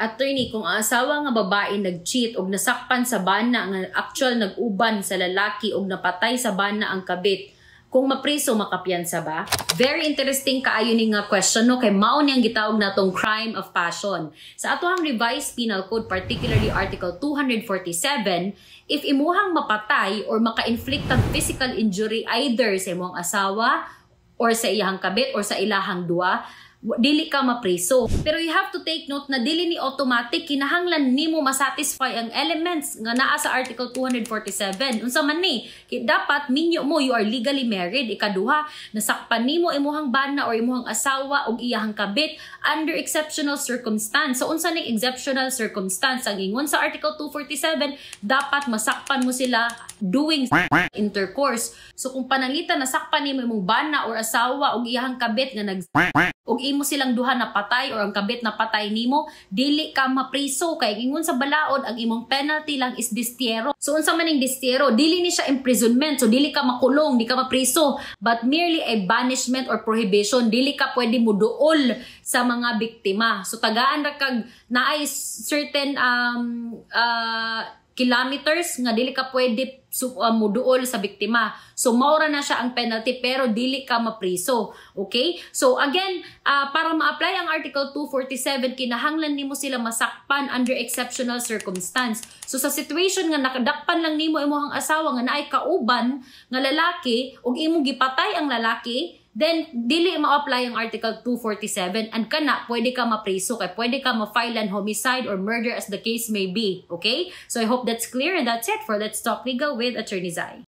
Attorney, kung ang asawa nga babae nag-cheat og nasakpan sa bana nga actual nag-uban sa lalaki og napatay sa bana ang kabit, kung mapriso makapiyansa ba? Very interesting kaayo ni nga question no, kay mao niyang gitawag natong crime of passion. Sa atohang revised penal code, particularly article 247, if imuhang mapatay or maka-inflict of physical injury either sa imong asawa or sa iyang kabit or sa ilahang duwa, dili ka mapriso. Pero you have to take note na dili ni automatic kinahanglan nimo masatisfy ang elements nga naa sa article 247. Unsa man ni, dapat minyo mo you are legally married. Ikaduha, nasakpan nimo imuhang bana or imuhang asawa og iyahang kabit under exceptional circumstance. So unsa ning exceptional circumstance? Ang ingon sa article 247, dapat masakpan mo sila doing intercourse. So kung pananglitan nasakpan nimo imong bana or asawa og iyahang kabit nga og imo silang duha na patay or ang kabit na patay nimo, dili ka mapriso kay ingon sa balaod ang imong penalty lang is distiero. So unsa man ning distiero, dili ni siya imprisonment, so dili ka makulong, di ka mapriso, but merely a banishment or prohibition. Dili ka pwede muduol sa mga biktima. So tagaan ra kag naay certain kilometers nga dili ka pwede muduol sa biktima. So maura na siya ang penalty pero dili ka mapriso. Okay? So again, para ma-apply ang article 247, kinahanglan nimo sila masakpan under exceptional circumstance. So sa situation nga nakadakpan lang nimo imong asawa nga naay kauban nga lalaki ug imo gipatay ang lalaki, then dili ma-apply ang article 247 and kana pwede ka mapriso kay pwede ka ma-file an homicide or murder as the case may be. Okay? So I hope that's clear and that's it for Let's Talk Legal with Attorney Zai.